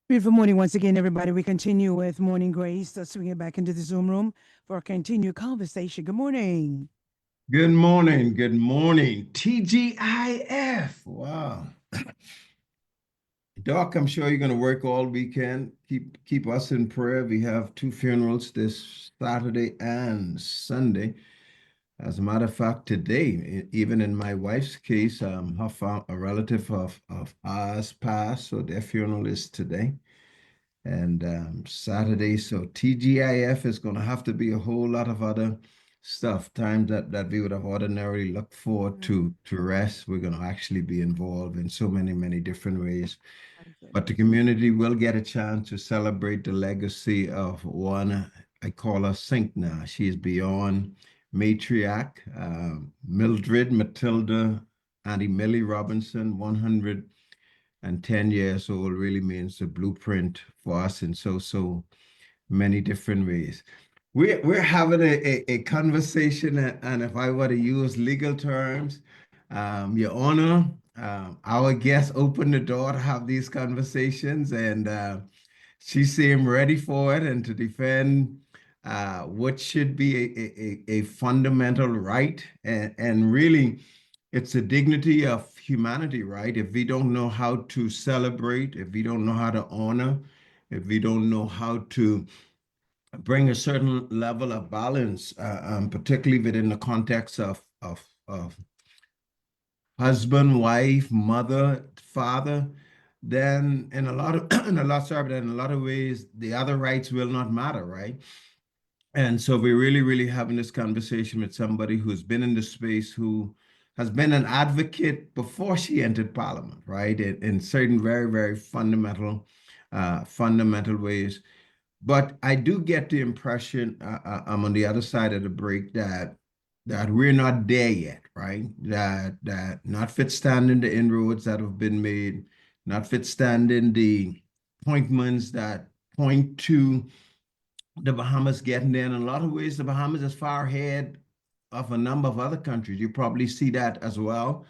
Beautiful morning once again, everybody. We continue with Morning Grace. Let's swing it back into the Zoom room for a continued conversation. Good morning. Good morning. Good morning. TGIF. Wow. Doc, I'm sure you're going to work all weekend. Keep us in prayer. We have two funerals this Saturday and Sunday. As a matter of fact, today, even in my wife's case, a relative of ours passed, so their funeral is today. And Saturday, so TGIF is going to have to be a whole lot of other stuff, times that we would have ordinarily looked forward to rest. We're going to actually be involved in so many different ways. But the community will get a chance to celebrate the legacy of one, I call her Saint now. She is beyond matriarch, Mildred Matilda Auntie Millie Robinson, 110 years old, really means a blueprint for us in so many different ways. We're having a conversation, and if I were to use legal terms, Your Honor, our guest opened the door to have these conversations, and she seemed ready for it and to defend what should be a fundamental right. And really, it's a dignity of humanity, right? If we don't know how to celebrate, if we don't know how to honor, if we don't know how to bring a certain level of balance, particularly within the context of husband, wife, mother, father, then in a lot of in a lot of ways, the other rights will not matter, right? And so we're really having this conversation with somebody who's been in the space, who has been an advocate before she entered Parliament, right? In certain very, very fundamental ways. But I do get the impression, I'm on the other side of the break, that we're not there yet, right? That notwithstanding the inroads that have been made, notwithstanding the appointments that point to the Bahamas getting there. In a lot of ways, the Bahamas is far ahead of a number of other countries. You probably see that as well.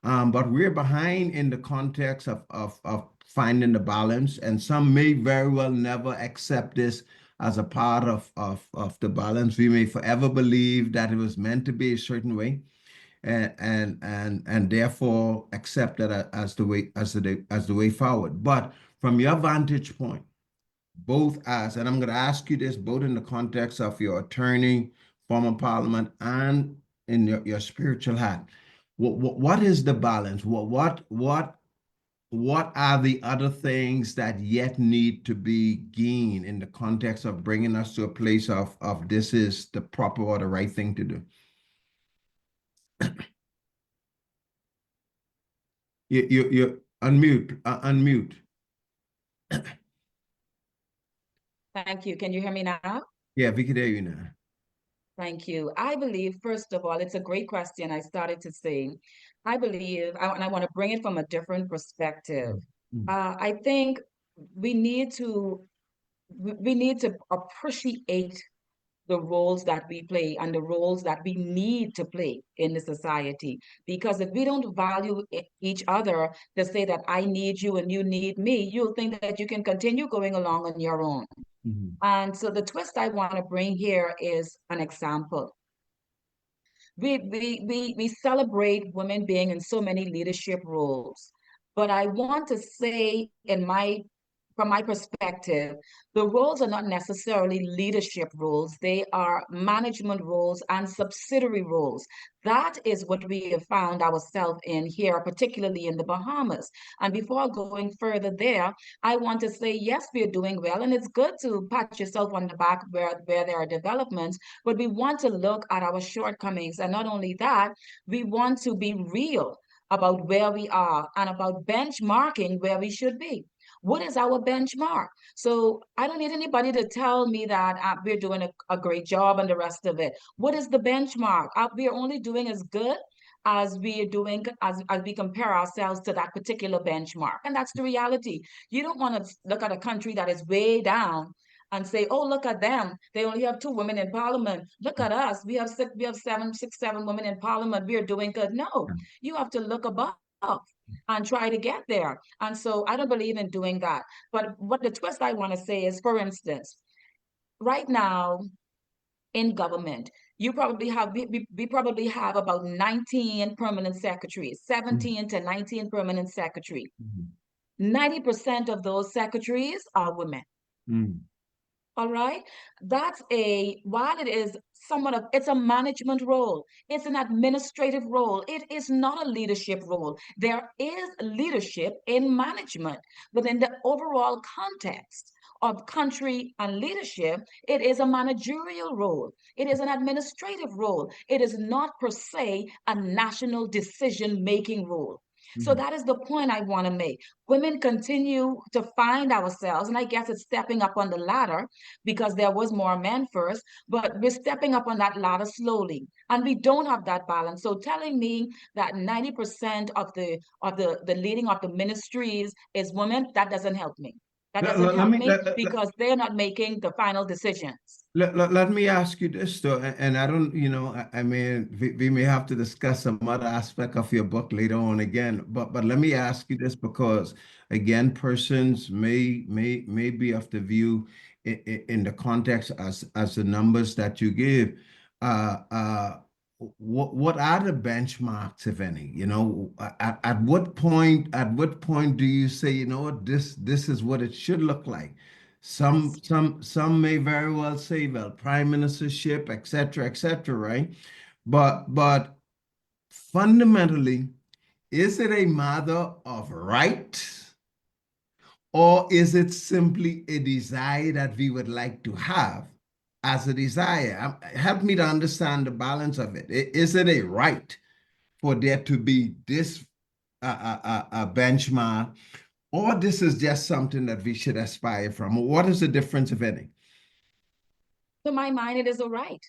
But we're behind in the context of finding the balance, and some may very well never accept this as a part of the balance. We may forever believe that it was meant to be a certain way, and therefore accept that as the way forward. But from your vantage point, both as, and I'm going to ask you this both in the context of your attorney, former parliament, and in your spiritual hat. What is the balance? What are the other things that yet need to be gained in the context of bringing us to a place of this is the proper or the right thing to do? You unmute. Thank you. Can you hear me now? Yeah, we can hear you now. Thank you. I believe, first of all, it's a great question. I started to say, I believe, and I want to bring it from a different perspective. I think we need to appreciate the roles that we play and the roles that we need to play in the society. Because if we don't value each other to say that I need you and you need me, you'll think that you can continue going along on your own. And so the twist I want to bring here is an example. We celebrate women being in so many leadership roles, but I want to say from my perspective, the roles are not necessarily leadership roles. They are management roles and subsidiary roles. That is what we have found ourselves in here, particularly in the Bahamas. And before going further there, I want to say, yes, we're doing well, and it's good to pat yourself on the back where there are developments, but we want to look at our shortcomings. And not only that, we want to be real about where we are and about benchmarking where we should be. What is our benchmark? So I don't need anybody to tell me that we're doing a great job and the rest of it. What is the benchmark? We're only doing as good as we are doing as we compare ourselves to that particular benchmark. And that's the reality. You don't want to look at a country that is way down and say, oh, look at them. They only have 2 women in parliament. Look at us. We have 7 women in parliament. We're doing good. No, you have to look above and try to get there. And so I don't believe in doing that. But what the twist I want to say is, for instance, right now in government, we probably have about 19 permanent secretaries, 17 to 19 permanent secretaries. 90% of those secretaries are women. All right. While it is it's a management role, it's an administrative role. It is not a leadership role. There is leadership in management, but in the overall context of country and leadership, it is a managerial role. It is an administrative role. It is not per se a national decision-making role. So that is the point I want to make. Women continue to find ourselves, and I guess it's stepping up on the ladder because there was more men first, but we're stepping up on that ladder slowly, and we don't have that balance. So telling me that 90% of the leading of the ministries is women, that doesn't help me. That doesn't help me because they're not making the final decisions. Let me ask you this though, and I don't, I mean, we may have to discuss some other aspect of your book later on again, but let me ask you this because again, persons may be of the view in the context as the numbers that you give, what are the benchmarks, if any? At what point do you say, this is what it should look like? Some may very well say, well, prime ministership, etc., right? But fundamentally, is it a matter of right, or is it simply a desire that we would like to have as a desire? Help me to understand the balance of it. Is it a right for there to be this benchmark, or this is just something that we should aspire from? What is the difference, if any? To my mind, it is a right.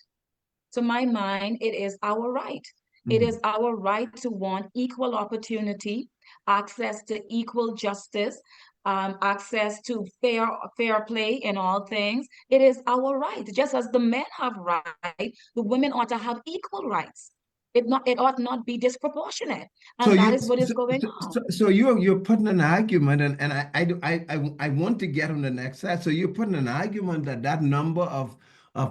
To my mind, it is our right. It is our right to want equal opportunity, access to equal justice, access to fair play in all things. It is our right. Just as the men have right, the women ought to have equal rights. It ought not be disproportionate. So And that you is what is going on. so you're putting an argument, and I want to get on the next side. So you're putting an argument that that number of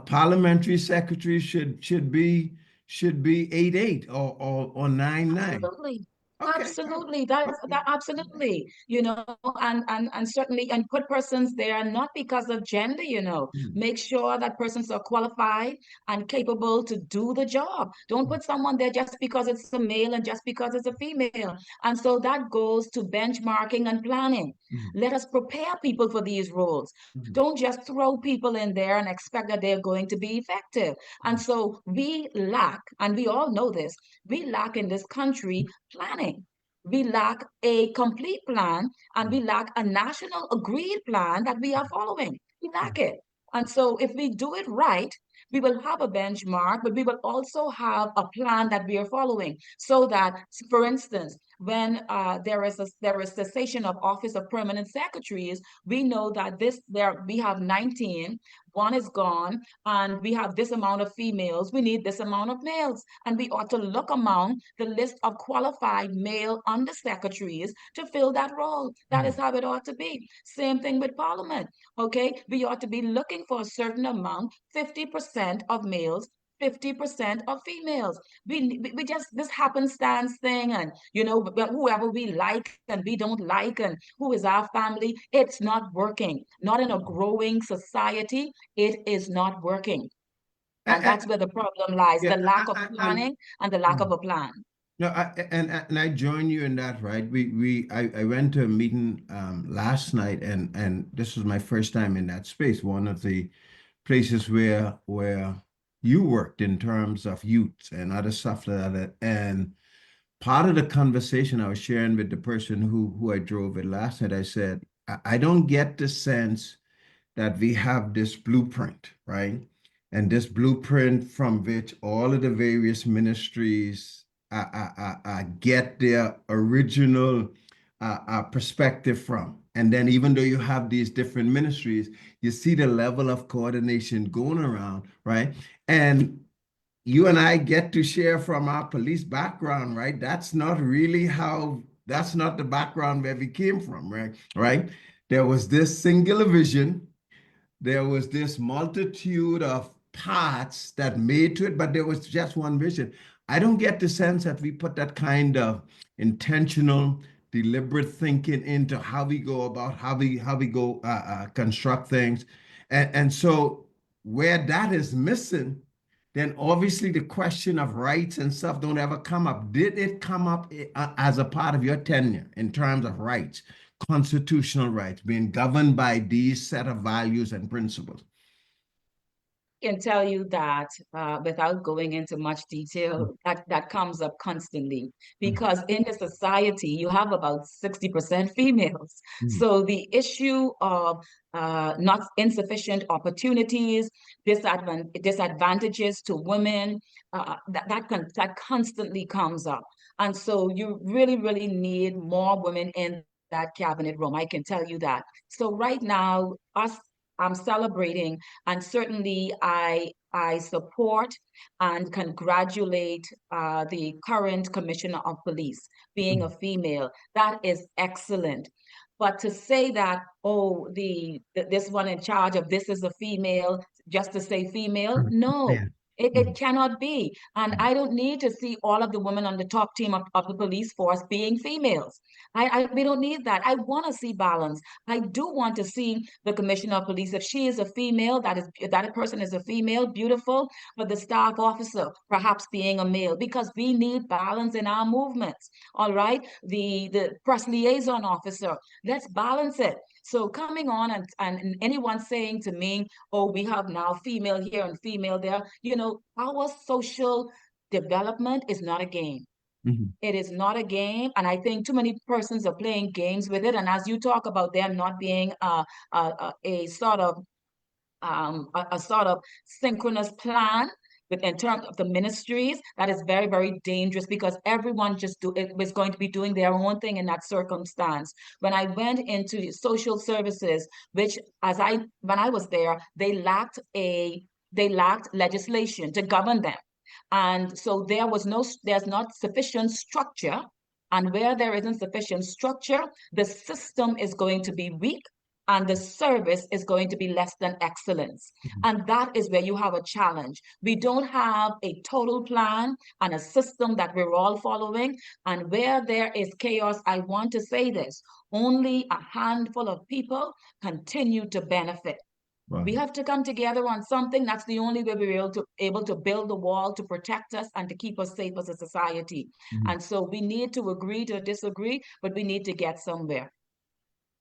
parliamentary secretaries should be 8 or 9. Absolutely. Okay. Absolutely. That absolutely, and certainly and put persons there not because of gender, make sure that persons are qualified and capable to do the job. Don't put someone there just because it's a male and just because it's a female. And so that goes to benchmarking and planning. Let us prepare people for these roles. Don't just throw people in there and expect that they're going to be effective. And so we lack, and we all know this, we lack in this country planning. We lack a complete plan, and we lack a national agreed plan that we are following. We lack it. And so if we do it right, we will have a benchmark, but we will also have a plan that we are following. So that, for instance, when there is cessation of office of permanent secretaries, we know that we have 19, one is gone, and we have this amount of females, we need this amount of males. And we ought to look among the list of qualified male undersecretaries to fill that role. That is how it ought to be. Same thing with Parliament. Okay, we ought to be looking for a certain amount, 50% of males, 50% of females. We just this happenstance thing, and whoever we like and we don't like, and who is our family, it's not working. Not in a growing society, it is not working. And that's where the problem lies, Yeah, the lack of planning and the lack of a plan. No, and I join you in that, right? I went to a meeting last night, and this was my first time in that space, one of the places where you worked in terms of youth and other stuff like that. And part of the conversation I was sharing with the person who I drove with last night, I said, I don't get the sense that we have this blueprint, right? And this blueprint from which all of the various ministries get their original perspective from. And then even though you have these different ministries, you see the level of coordination going around, right? And you and I get to share from our police background, right? That's not the background where we came from, right? Right? There was this singular vision. There was this multitude of parts that made to it, but there was just one vision. I don't get the sense that we put that kind of intentional, deliberate thinking into how we go about how we go construct things, and so where that is missing, then obviously the question of rights and stuff don't ever come up. Did it come up as a part of your tenure in terms of rights, constitutional rights, being governed by these set of values and principles? Can tell you that without going into much detail, that comes up constantly, because in the society you have about 60% females. So the issue of not insufficient opportunities, disadvantages to women, that constantly comes up. And so you really, really need more women in that cabinet room. I can tell you that. So right now, I'm celebrating, and certainly I support and congratulate the current commissioner of police being a female. That is excellent. But to say that, oh, this one in charge of this is a female, just to say female, no. Yeah. It cannot be. And I don't need to see all of the women on the top team of the police force being females. We don't need that. I want to see balance. I do want to see the commissioner of police, if she is a female, that person is a female, beautiful, but the staff officer perhaps being a male, because we need balance in our movements. All right. The press liaison officer, let's balance it. So coming on and anyone saying to me, oh, we have now female here and female there, our social development is not a game. Mhm. It is not a game, and I think too many persons are playing games with it. And as you talk about there not being a sort of a sort of synchronous plan with in terms of the ministries, that is very, very dangerous because everyone just was going to be doing their own thing in that circumstance. When I went into social services, which when I was there, they lacked legislation to govern them. And so there's not sufficient structure. And where there isn't sufficient structure, the system is going to be weak and the service is going to be less than excellence. And that is where you have a challenge. We don't have a total plan and a system that we're all following. And where there is chaos, I want to say this, only a handful of people continue to benefit. Wow. We have to come together on something. That's the only way we're able to build the wall to protect us and to keep us safe as a society. Mhm. And so we need to agree to disagree, but we need to get somewhere.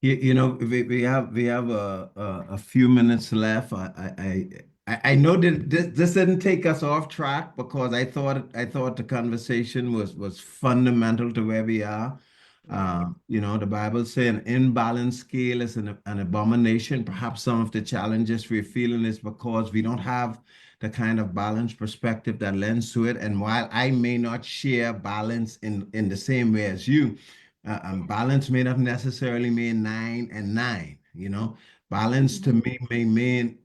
You know, we have a few minutes left. I know that this didn't take us off track because I thought the conversation was fundamental to where we are. You know, the Bible says an imbalanced scale is an abomination. Perhaps some of the challenges we're feeling is because we don't have the kind of balanced perspective that lends to it. And while I may not share balance in the same way as you, balance may not necessarily mean 9 and 9, you know. Balance to me may mean,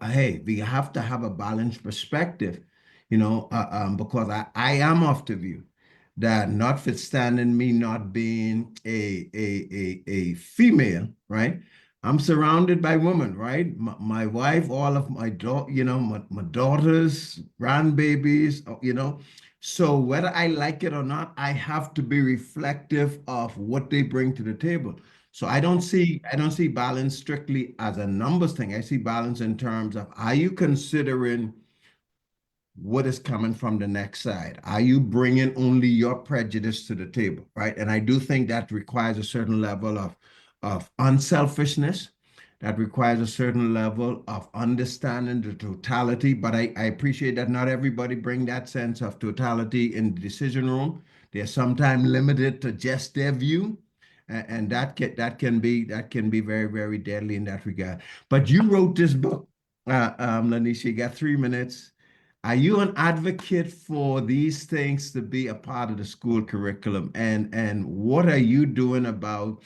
hey, we have to have a balanced perspective, you know, because I am of the view that notwithstanding me not being a female, right? I'm surrounded by women, right? My wife, all of my you know, my daughters, grandbabies, you know. So whether I like it or not, I have to be reflective of what they bring to the table. So I don't see balance strictly as a numbers thing. I see balance in terms of, are you considering what is coming from the next side? Are you bringing only your prejudice to the table, right? And I do think that requires a certain level of unselfishness. That requires a certain level of understanding the totality. But I appreciate that not everybody bring that sense of totality in the decision room. They're sometimes limited to just their view. And that can be very, very deadly in that regard. But you wrote this book, Lanisha, you got 3 minutes. Are you an advocate for these things to be a part of the school curriculum? And what are you doing about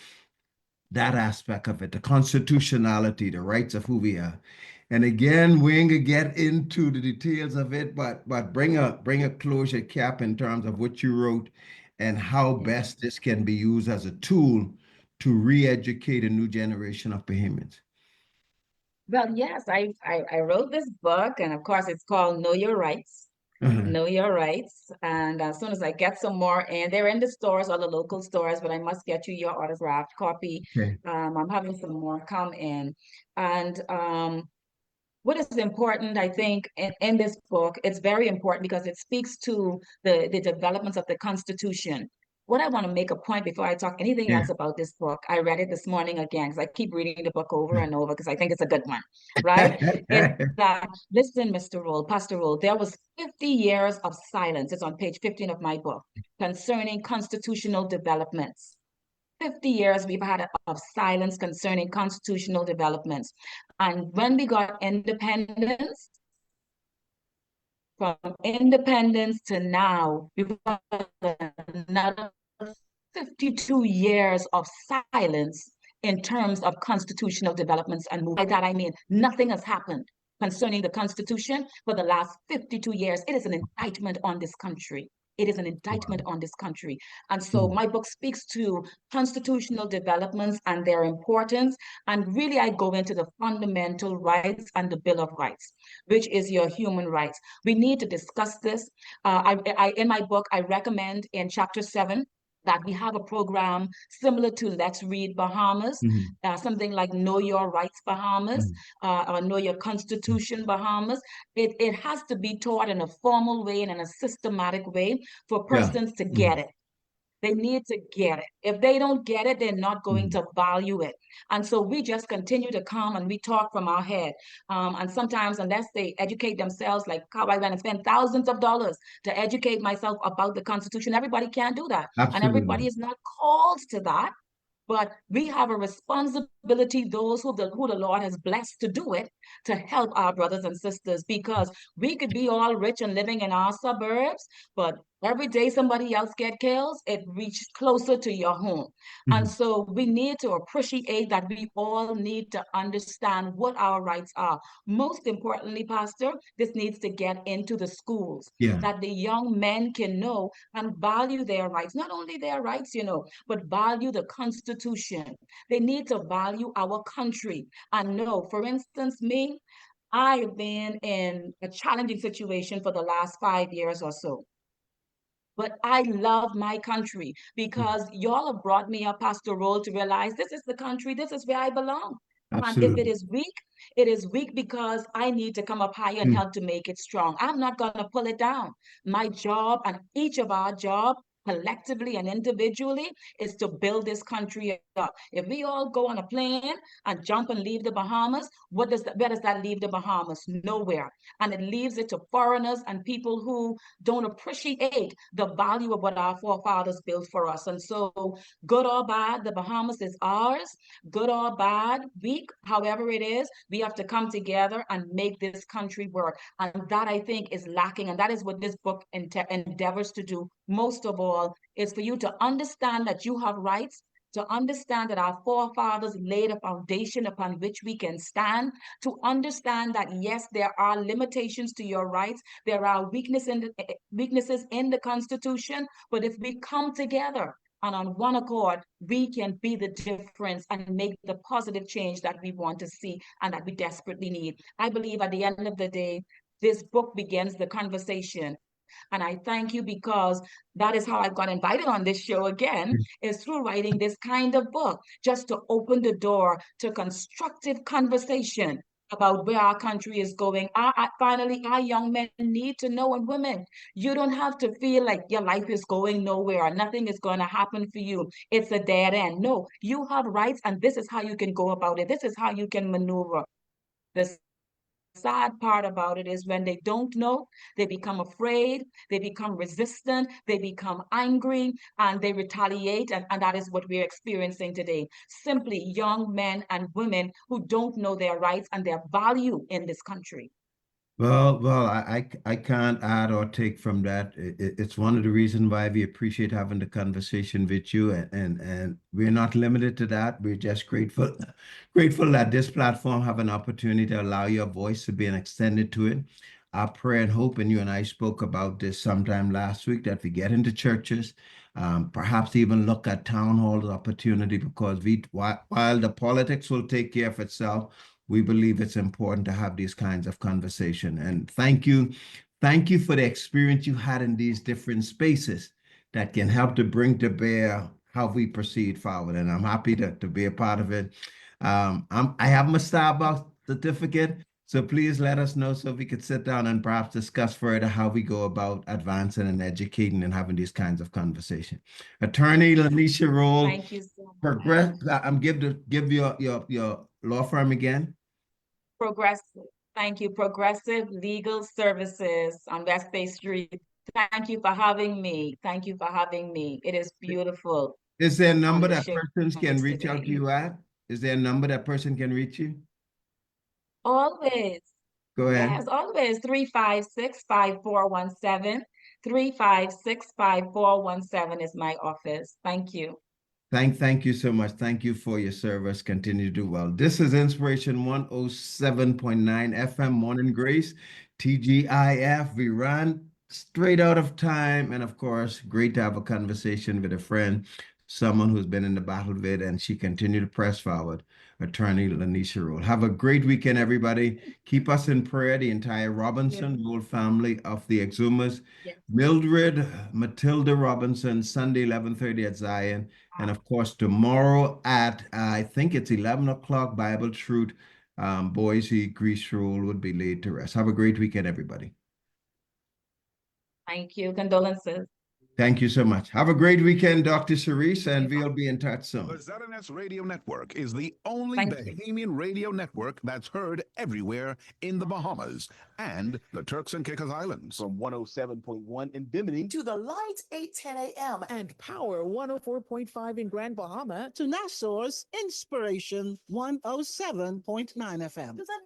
that aspect of it, the constitutionality, the rights of who we are? And again, we ain't gonna get into the details of it, but bring a closure cap in terms of what you wrote and how best this can be used as a tool to re-educate a new generation of Bahamians. Well, yes, I wrote this book, and of course, it's called Know Your Rights. Know Your Rights. And as soon as I get some more, and they're in the stores, all the local stores, but I must get you your autographed copy. Okay. I'm having some more come in. And what is important, I think, in this book, it's very important because it speaks to the developments of the Constitution. What I want to make a point before I talk anything Yeah. else about this book, I read it this morning again because I keep reading the book over and over because I think it's a good one, right? It's that, listen, Mr. Rolle, Pastor Rolle, there was 50 years of silence. It's on page 15 of my book concerning constitutional developments. 50 years we've had of silence concerning constitutional developments. And when we got independence, from independence to now, we've got another 52 years of silence in terms of constitutional developments and movement. By that I mean nothing has happened concerning the Constitution for the last 52 years. It is an indictment on this country. It is an indictment on this country. And so my book speaks to constitutional developments and their importance. And really, I go into the fundamental rights and the Bill of Rights, which is your human rights. We need to discuss this. In my book, I recommend in chapter 7 that we have a program similar to Let's Read Bahamas, something like Know Your Rights Bahamas, or Know Your Constitution Bahamas. It has to be taught in a formal way and in a systematic way for persons to get it. They need to get it. If they don't get it, they're not going to value it. And so we just continue to come and we talk from our head. And sometimes, unless they educate themselves, like how I went and spent thousands of dollars to educate myself about the Constitution, everybody can't do that. And everybody Absolutely. is not called to that. But we have a responsibility, those who the Lord has blessed to do it, to help our brothers and sisters, because we could be all rich and living in our suburbs, but every day somebody else get killed, it reaches closer to your home. And so we need to appreciate that we all need to understand what our rights are. Most importantly, Pastor, this needs to get into the schools, Yeah. that the young men can know and value their rights, not only their rights, but value the Constitution. They need to value our country and know, for instance, me, I have been in a challenging situation for the last 5 years or so. But I love my country because y'all have brought me up, Pastor Rolle, to realize this is the country, this is where I belong. And if Absolutely. it is weak because I need to come up higher and help to make it strong. I'm not going to pull it down. My job and each of our job, collectively and individually, is to build this country up. If we all go on a plane and jump and leave the Bahamas, where does that leave the Bahamas? Nowhere. And it leaves it to foreigners and people who don't appreciate the value of what our forefathers built for us. And so, good or bad, the Bahamas is ours. Good or bad, weak, however it is, we have to come together and make this country work. And that, I think, is lacking. And that is what this book endeavors to do. Most of all, is for you to understand that you have rights, to understand that our forefathers laid a foundation upon which we can stand, to understand that, yes, there are limitations to your rights, there are weaknesses in the Constitution, but if we come together and on one accord, we can be the difference and make the positive change that we want to see and that we desperately need. I believe at the end of the day, this book begins the conversation. And I thank you because that is how I got invited on this show again, is through writing this kind of book, just to open the door to constructive conversation about where our country is going. Finally, our young men need to know, and women, you don't have to feel like your life is going nowhere or nothing is going to happen for you. It's a dead end. No, you have rights, and this is how you can go about it. This is how you can maneuver. The sad part about it is when they don't know, they become afraid, they become resistant, they become angry, and they retaliate. And that is what we're experiencing today. Simply young men and women who don't know their rights and their value in this country. Well, I can't add or take from that. It's one of the reasons why we appreciate having the conversation with you, and we're not limited to that. We're just grateful that this platform have an opportunity to allow your voice to be extended to it. Our prayer and hope, and you and I spoke about this sometime last week, that we get into churches, perhaps even look at town hall opportunity, because while the politics will take care of itself, we believe it's important to have these kinds of conversation. And thank you for the experience you had in these different spaces that can help to bring to bear how we proceed forward. And I'm happy to be a part of it. I have my Starbucks certificate, so please let us know so we could sit down and perhaps discuss further how we go about advancing and educating and having these kinds of conversation. Attorney Lanisha Rolle, Thank you so much. progress. I'm give your law firm again. Progressive. Thank you. Progressive Legal Services on West Bay Street. Thank you for having me. Thank you for having me. It is beautiful. Is there a on number the that show persons can reach out to today. you at? Is there a number that person can reach you? Always. Go ahead. Yes, always. 356-5417. 356-5417 is my office. Thank you. Thank you so much. Thank you for your service. Continue to do well. This is Inspiration 107.9 FM Morning Grace, TGIF. We ran straight out of time. And of course, great to have a conversation with a friend, someone who's been in the battle with, and she continued to press forward. Attorney Lanisha Rolle. Have a great weekend, everybody. Keep us in prayer, the entire Robinson Rolle family of the Exhumas. Yes. Mildred Matilda Robinson, Sunday, 11:30 at Zion. And of course, tomorrow at, I think it's 11 o'clock, Bible Truth, Boise, Grease Roll would be laid to rest. Have a great weekend, everybody. Thank you. Condolences. Thank you so much. Have a great weekend, Dr. Cerise, and we'll be in touch soon. The ZNS Radio Network is the only Thank you. Bahamian radio network that's heard everywhere in the Bahamas and the Turks and Caicos Islands. From 107.1 in Bimini To the lights 8:10 a.m. And Power 104.5 in Grand Bahama. to Nassau's Inspiration 107.9 FM. To the